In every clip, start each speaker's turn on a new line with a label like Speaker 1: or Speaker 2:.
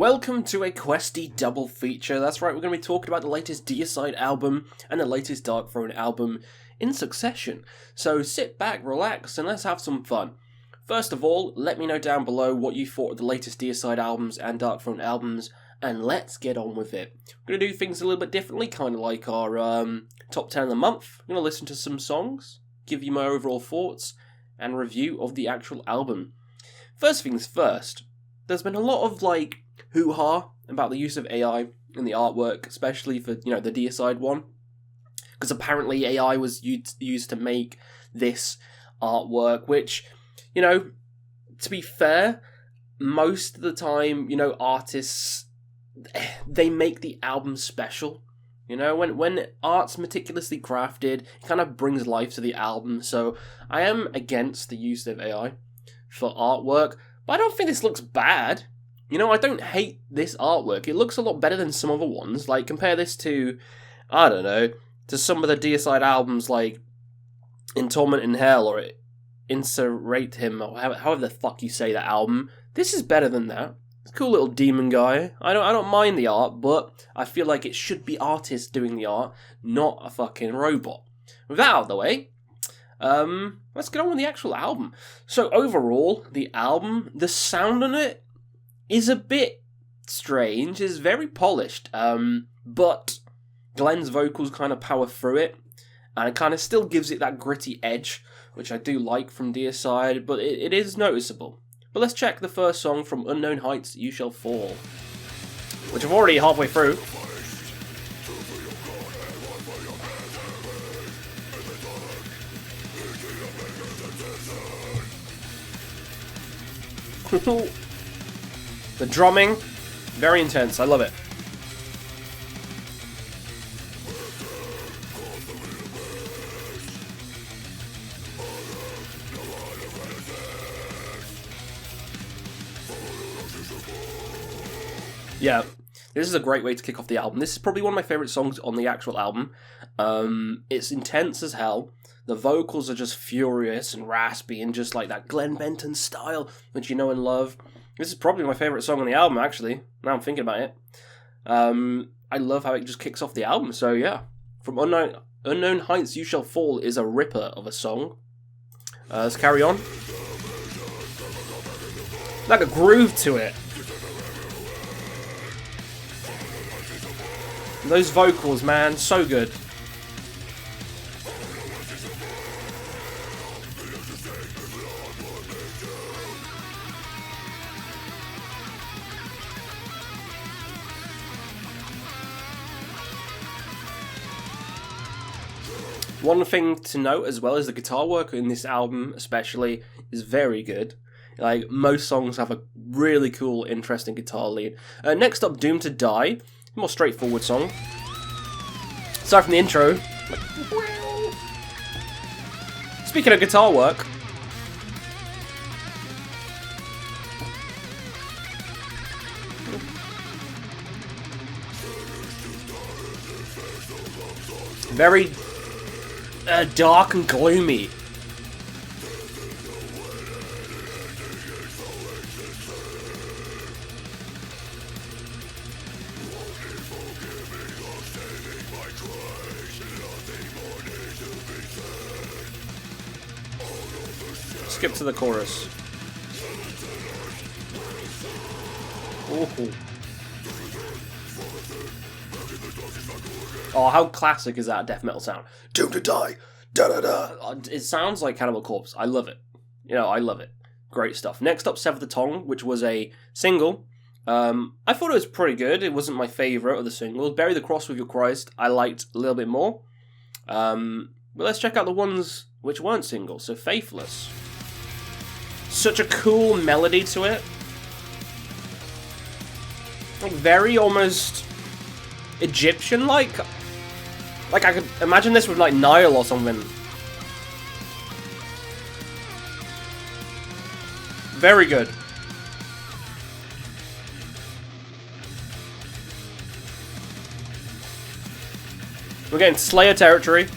Speaker 1: Welcome to a Questy double feature. That's right, we're going to be talking about the latest Deicide album and the latest Darkthrone album in succession. So sit back, relax, and let's have some fun. First of all, let me know down below what you thought of the latest Deicide albums and Darkthrone albums, and let's get on with it. We're going to do things a little bit differently, kind of like our top 10 of the month. I'm going to listen to some songs, give you my overall thoughts, and review of the actual album. First things first, there's been a lot of, hoo-ha about the use of AI in the artwork, especially for, the Deicide one. Because apparently AI was used to make this artwork, which, to be fair, most of the time, artists, they make the album special. When art's meticulously crafted, it kind of brings life to the album. So I am against the use of AI for artwork, but I don't think this looks bad. I don't hate this artwork. It looks a lot better than some other ones. Compare this to, to some of the Deicide albums, like In Torment in Hell, or Insurrect Him, or however the fuck you say that album. This is better than that. It's a cool little demon guy. I don't mind the art, but I feel like it should be artists doing the art, not a fucking robot. With that out of the way, let's get on with the actual album. So overall, the album, the sound on it is a bit strange. It's very polished, but Glenn's vocals kind of power through it, and it kind of still gives it that gritty edge, which I do like from Deicide, but it is noticeable. But let's check the first song from Unknown Heights, You Shall Fall, which I'm already halfway through. The drumming, very intense. I love it. Yeah, this is a great way to kick off the album. This is probably one of my favourite songs on the actual album. It's intense as hell. The vocals are just furious and raspy and just like that Glenn Benton style, which you know and love. This is probably my favourite song on the album, actually, now I'm thinking about it. I love how it just kicks off the album, so yeah. From Unknown Heights, You Shall Fall is a ripper of a song. Let's carry on. Like a groove to it. Those vocals, man, so good. One thing to note as well is the guitar work in this album especially is very good. Most songs have a really cool, interesting guitar lead. Next up, Doomed to Die. More straightforward song. Aside from the intro. Speaking of guitar work. Very dark and gloomy. Skip to the chorus. Ooh. Oh, how classic is that death metal sound? Doomed to Die! Da-da-da! It sounds like Cannibal Corpse. I love it. I love it. Great stuff. Next up, Sever the Tongue, which was a single. I thought it was pretty good. It wasn't my favourite of the singles. Bury the Cross with Your Christ, I liked a little bit more. But let's check out the ones which weren't singles. So, Faithless. Such a cool melody to it. Very almost Egyptian-like. I could imagine this with Nile or something. Very good. We're getting Slayer territory.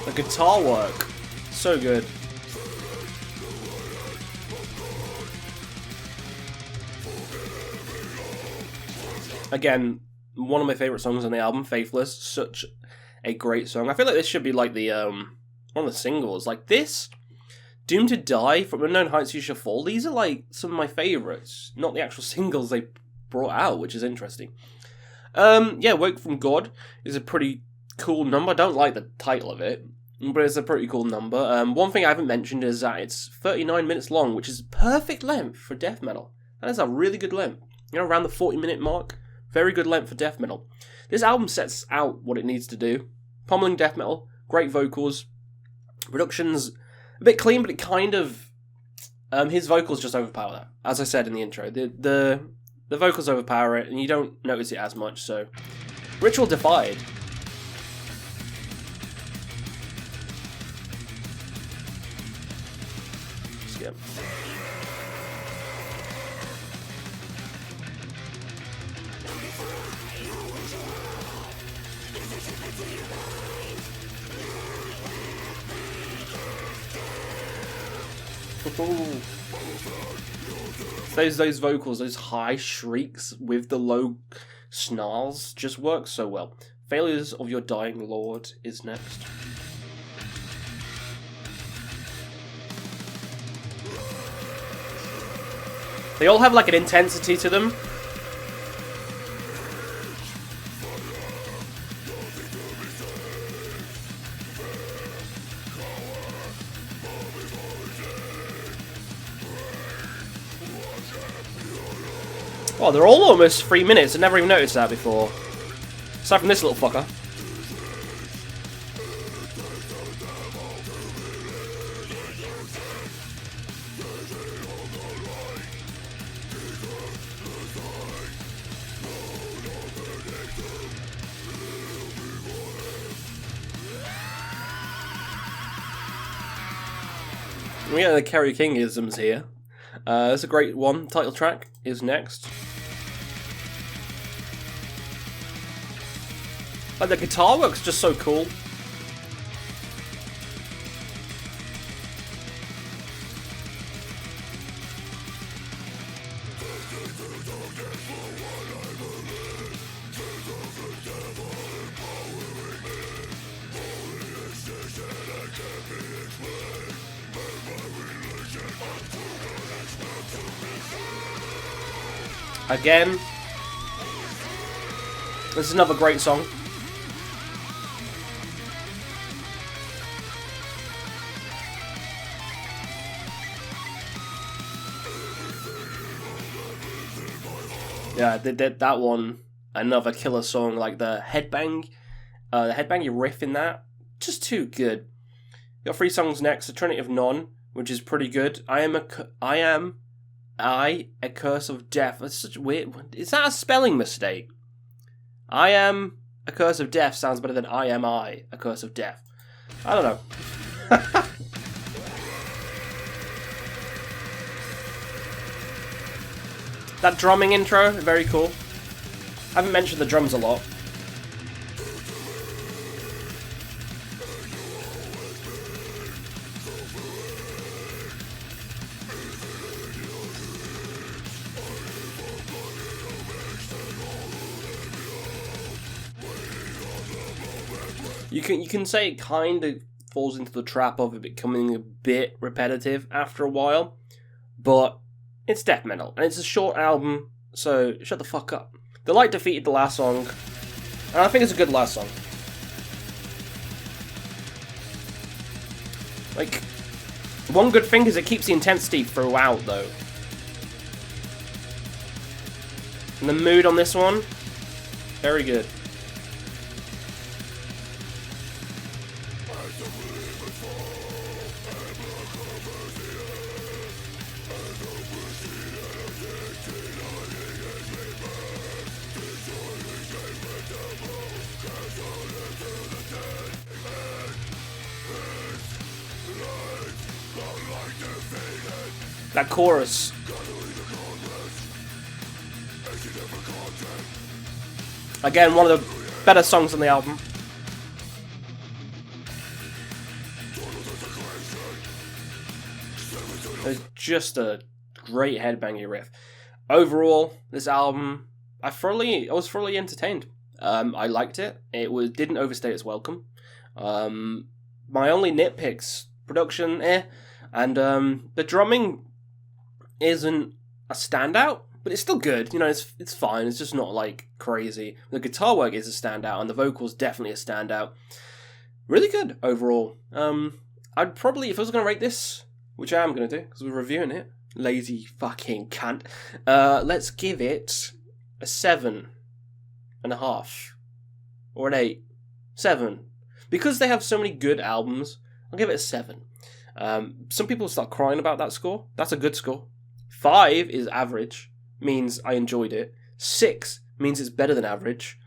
Speaker 1: The guitar work, so good. Again, one of my favorite songs on the album, Faithless. Such a great song. I feel like this should be like the one of the singles. Like this, Doomed to Die, From Unknown Heights You Shall Fall. These are like some of my favorites, not the actual singles they brought out, which is interesting. Yeah, Woke from God is a pretty cool number. I don't like the title of it, but it's a pretty cool number. One thing I haven't mentioned is that it's 39 minutes long, which is perfect length for death metal. That is a really good length. You know, around the 40-minute mark. Very good length for death metal. This album sets out what it needs to do. Pummeling death metal, great vocals, production's a bit clean, but it kind of his vocals just overpower that. As I said in the intro, the vocals overpower it, and you don't notice it as much. So, Ritual Defied. Skip. Those vocals, those high shrieks with the low snarls just work so well. Failures of Your Dying Lord is next. They all have like an intensity to them. Oh, they're all almost 3 minutes. I never even noticed that before. Aside from this little fucker. We got the Kerry King-isms here. That's a great one. Title track is next. Like, the guitar work's just so cool. Again, this is another great song. Yeah, they did that one. Another killer song, like the headbang riff in that, just too good. You got 3 songs next. The Trinity of None, which is pretty good. I am a curse of death. That's such a weird. Is that a spelling mistake? I am a curse of death sounds better than I am a curse of death. I don't know. That drumming intro, very cool. I haven't mentioned the drums a lot. You can say it kind of falls into the trap of it becoming a bit repetitive after a while, but it's death metal, and it's a short album, so shut the fuck up. The Light defeated the last song, and I think it's a good last song. Like, one good thing is it keeps the intensity throughout, though. And the mood on this one, very good. That chorus. Again, one of the better songs on the album. It was just a great headbanging riff. Overall, this album, I was thoroughly entertained. I liked it. It didn't overstay its welcome. My only nitpicks, production, and the drumming isn't a standout, but it's still good. You know, it's fine. It's just not like crazy. The guitar work is a standout, and the vocals definitely a standout. Really good overall. I'd probably, if I was going to rate this, which I am going to do because we're reviewing it, lazy fucking cunt. Let's give it a 7.5 or an 8, 7. Because they have so many good albums, I'll give it a 7. Some people start crying about that score. That's a good score. 5 is average, means I enjoyed it. 6 means it's better than average.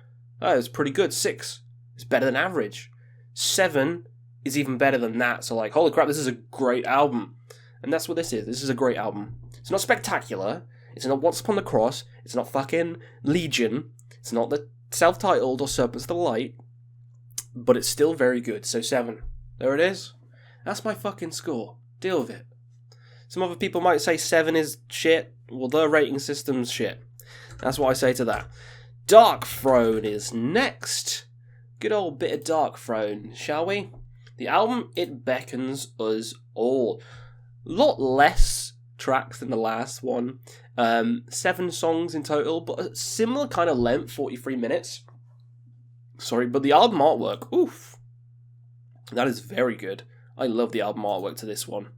Speaker 1: Oh, it's pretty good. 6 is better than average. 7 is even better than that. So like, holy crap, this is a great album. And that's what this is. This is a great album. It's not spectacular. It's not Once Upon the Cross. It's not fucking Legion. It's not the self-titled or Serpents of the Light. But it's still very good. So 7. There it is. That's my fucking score. Deal with it. Some other people might say 7 is shit. Well, their rating system's shit. That's what I say to that. Darkthrone is next. Good old bit of Darkthrone, shall we? The album, it beckons us all. A lot less tracks than the last one. 7 songs in total, but a similar kind of length, 43 minutes. Sorry, but the album artwork, oof. That is very good. I love the album artwork to this one.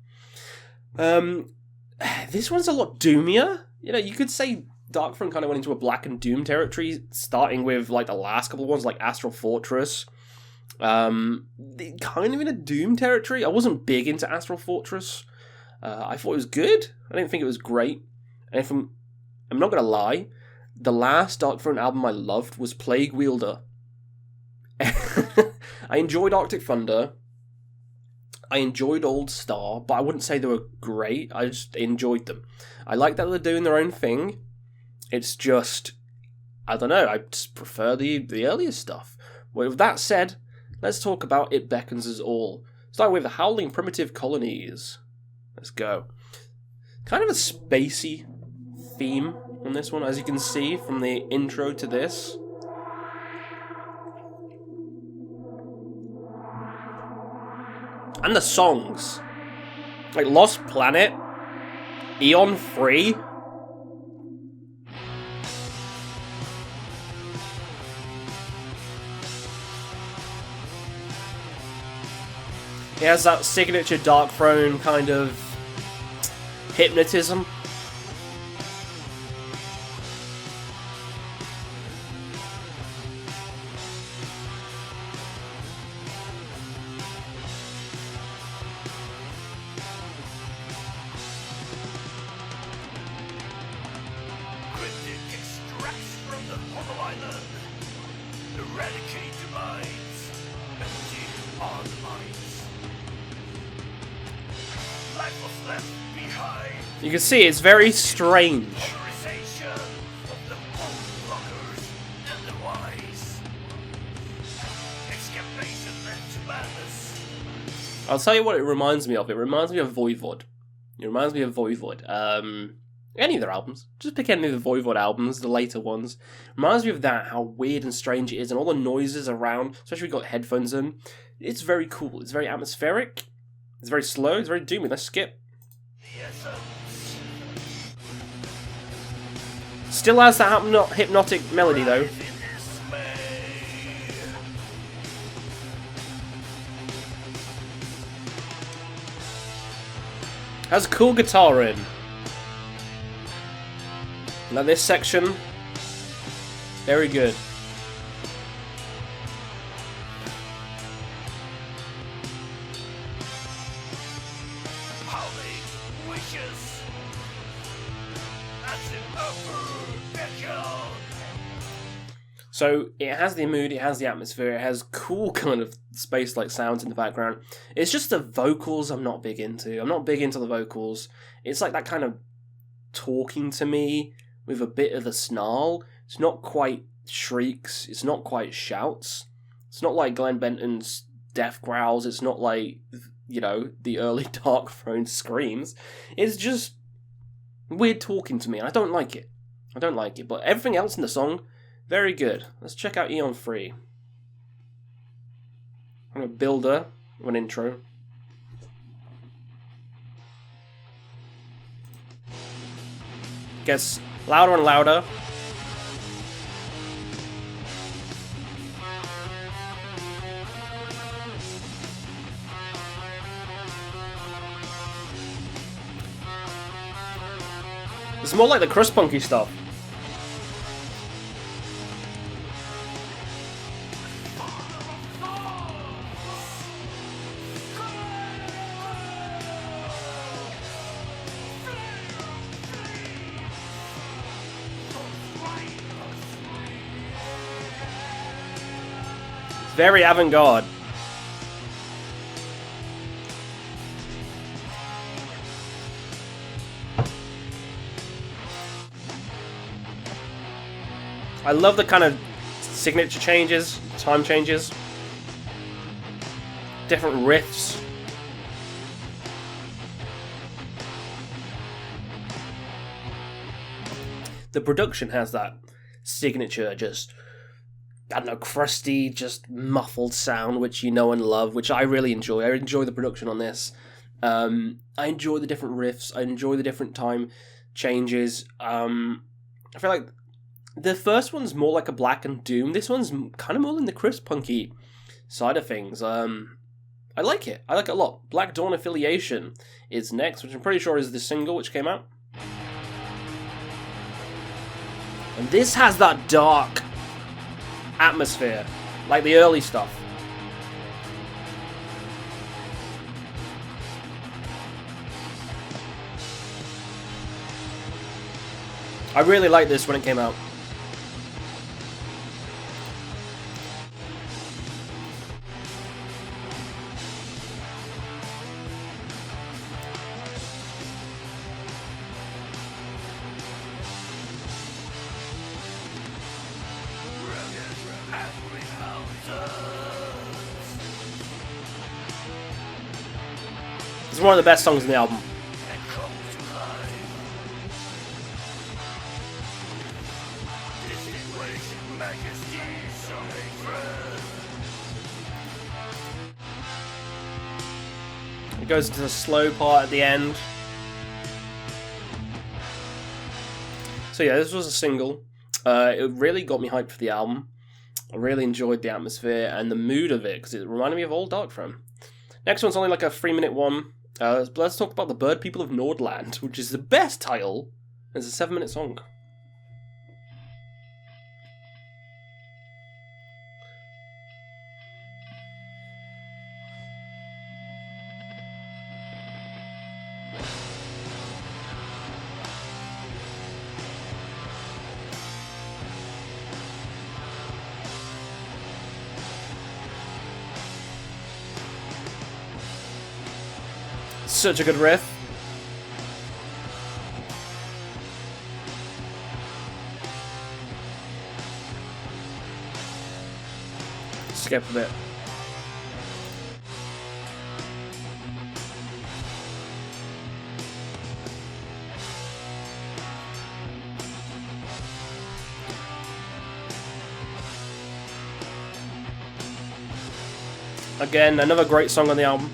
Speaker 1: This one's a lot doomier. You know, you could say Darkthrone kind of went into a Black and Doom territory, starting with like the last couple of ones, like Astral Fortress. Kind of in a Doom territory. I wasn't big into Astral Fortress. I thought it was good. I didn't think it was great. And if I'm not gonna lie, the last Darkthrone album I loved was Plague Wielder. I enjoyed Arctic Thunder. I enjoyed Old Star, but I wouldn't say they were great. I just enjoyed them. I like that they're doing their own thing. It's just, I don't know, I just prefer the earlier stuff. Well, with that said, let's talk about It Beckons Us All. Start with the Howling Primitive Colonies. Let's go. Kind of a spacey theme on this one, as you can see from the intro to this. And the songs. Like Lost Planet, Eon Fre. It has that signature Darkthrone kind of hypnotism. You can see it's very strange. I'll tell you what it reminds me of. It reminds me of Voivod. It reminds me of Voivod. Any of their albums. Just pick any of the Voivod albums, the later ones. Reminds me of that, how weird and strange it is, and all the noises around, especially if you've got headphones in. It's very cool. It's very atmospheric. It's very slow. It's very doomy. Let's skip. Still has that hypnotic melody, though. Has a cool guitar in. Now this section, very good. So it has the mood, it has the atmosphere, it has cool kind of space-like sounds in the background. It's just the vocals I'm not big into. I'm not big into the vocals. It's like that kind of talking to me with a bit of a snarl. It's not quite shrieks. It's not quite shouts. It's not like Glenn Benton's death growls. It's not like you know, the early Darkthrone screams, is just weird talking to me. I don't like it. I don't like it. But everything else in the song, very good. Let's check out Eon Fre. I'm going to build her with an intro. Gets louder and louder. It's more like the crust punky stuff. Very avant-garde. I love the kind of signature changes, time changes, different riffs. The production has that signature, just, I don't know, crusty, just muffled sound, which you know and love, which I really enjoy. I enjoy the production on this. I enjoy the different riffs. I enjoy the different time changes. I feel like the first one's more like a Black and Doom. This one's kind of more in the crisp punky side of things. I like it. I like it a lot. Black Dawn Affiliation is next, which I'm pretty sure is the single which came out. And this has that dark atmosphere, like the early stuff. I really liked this when it came out. It's one of the best songs in the album. It goes to the slow part at the end. So yeah, this was a single. It really got me hyped for the album. I really enjoyed the atmosphere and the mood of it, because it reminded me of old Darkthrone. Next one's only like a 3-minute one. Let's talk about the Bird People of Nordland, which is the best title. It's a 7-minute song. Such a good riff. Skip a bit. Again, another great song on the album.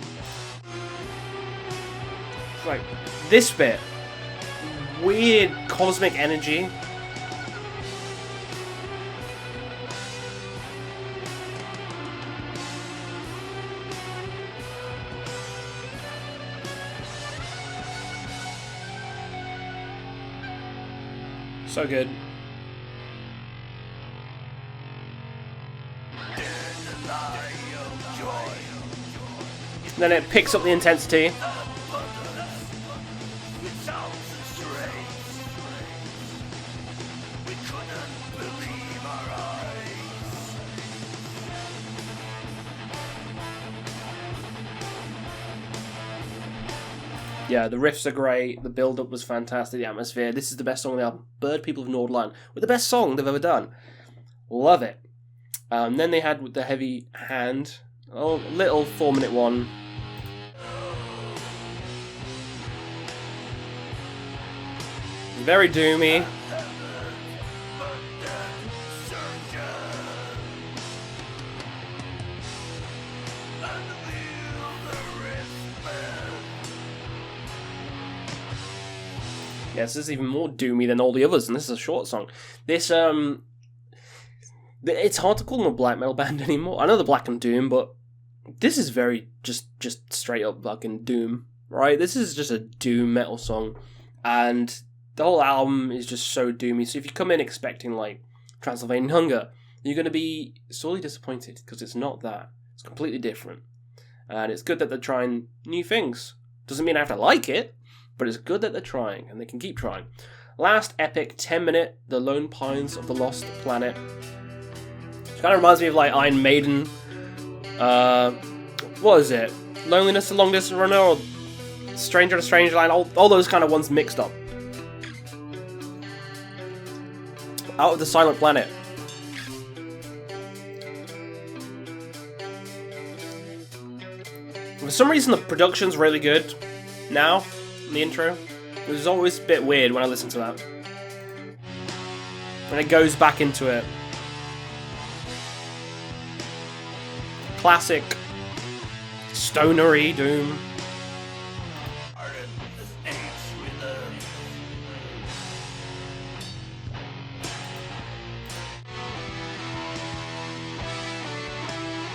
Speaker 1: Like, this bit, weird cosmic energy. So good. And then it picks up the intensity. Yeah, the riffs are great, the build-up was fantastic, the atmosphere. This is the best song on the album. Bird People of Nordland, with the best song they've ever done. Love it. Then they had with the heavy hand, a little 4-minute one. Very doomy. Yes, this is even more doomy than all the others, and this is a short song. This, it's hard to call them a black metal band anymore. I know they're black and doom, but this is very just straight up fucking doom, right? This is just a doom metal song, and the whole album is just so doomy. So if you come in expecting like Transylvanian Hunger, you're going to be sorely disappointed, because it's not that. It's completely different, and it's good that they're trying new things. Doesn't mean I have to like it, but it's good that they're trying, and they can keep trying. Last epic 10-minute, The Lone Pines of the Lost Planet. It kind of reminds me of like Iron Maiden. What is it? Loneliness the Long Distance Runner, or Stranger to Strangerland, all those kind of ones mixed up. Out of the Silent Planet. For some reason the production's really good now, in the intro. It was always a bit weird when I listened to that. And it goes back into it. Classic stonery doom.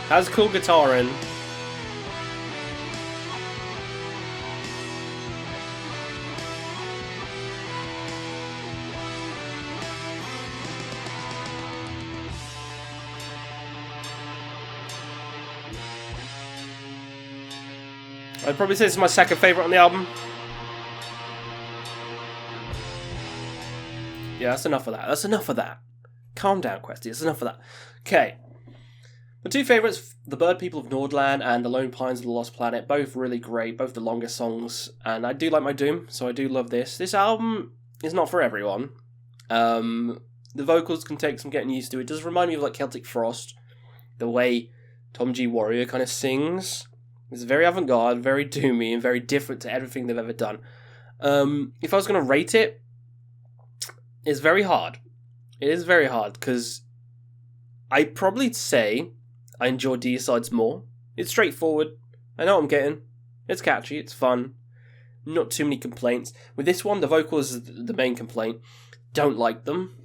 Speaker 1: Has cool guitar in. I'd probably say this is my second favourite on the album. Yeah, that's enough of that. That's enough of that. Calm down, Questy. That's enough of that. Okay. The two favourites, The Bird People of Nordland and The Lone Pines of the Lost Planet, both really great, both the longest songs, and I do like my doom, so I do love this. This album is not for everyone. The vocals can take some getting used to. It does remind me of like Celtic Frost, the way Tom G. Warrior kind of sings. It's very avant-garde, very doomy, and very different to everything they've ever done. If I was going to rate it, it's very hard. It is very hard, because I'd probably say I enjoy Deicide's more. It's straightforward. I know what I'm getting. It's catchy. It's fun. Not too many complaints. With this one, the vocals is the main complaint. Don't like them.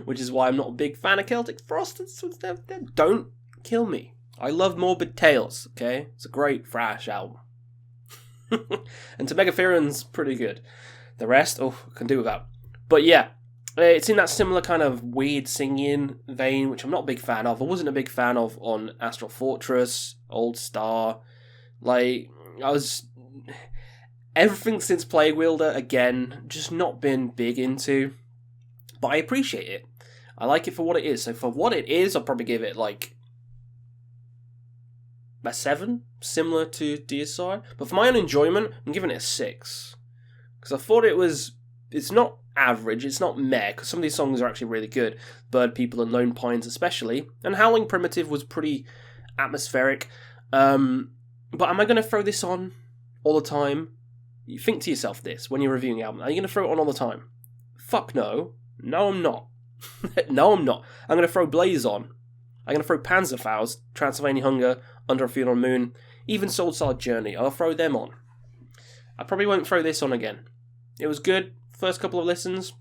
Speaker 1: Which is why I'm not a big fan of Celtic Frost. Don't kill me. I love Morbid Tales, okay? It's a great thrash album. And to Megatherium's pretty good. The rest, I can do without. But yeah, it's in that similar kind of weird singing vein, which I'm not a big fan of. I wasn't a big fan of on Astral Fortress, Old Star. Like, everything since Plague Wielder, again, just not been big into. But I appreciate it. I like it for what it is. So for what it is, I'll probably give it like a 7, similar to Deicide. But for my own enjoyment, I'm giving it a 6. Because I thought it's not average, it's not meh, because some of these songs are actually really good. Bird People and Lone Pines especially. And Howling Primitive was pretty atmospheric. But am I going to throw this on all the time? You think to yourself this when you're reviewing the album. Are you going to throw it on all the time? Fuck no. No, I'm not. No, I'm not. I'm going to throw Blaze on. I'm going to throw Panzerfaust, Transylvanian Hunger, Under a Funeral Moon, even Soul Side Journey. I'll throw them on. I probably won't throw this on again. It was good, first couple of listens,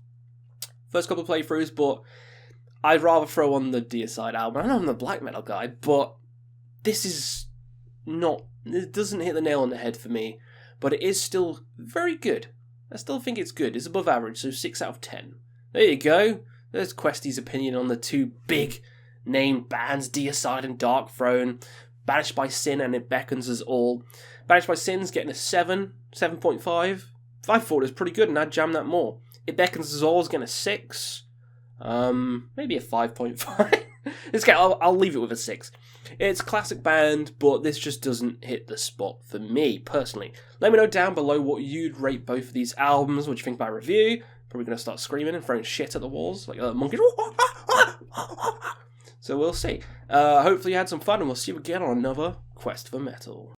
Speaker 1: first couple of playthroughs, but I'd rather throw on the Deicide album. I know I'm the black metal guy, but this is not... It doesn't hit the nail on the head for me, but it is still very good. I still think it's good. It's above average, so 6 out of 10. There you go. There's Questy's opinion on the two big named bands, Deicide and Darkthrone. Banished by Sin and It Beckons Us All. Banished by Sin's getting a 7, 7.5. I thought it was pretty good and I'd jam that more. It Beckons Us All is getting a 6. Maybe a 5.5. I'll leave it with a 6. It's a classic band, but this just doesn't hit the spot for me, personally. Let me know down below what you'd rate both of these albums. What you think about review? Probably going to start screaming and throwing shit at the walls like a monkey. So we'll see. Hopefully you had some fun, and we'll see you again on another Quest for Metal.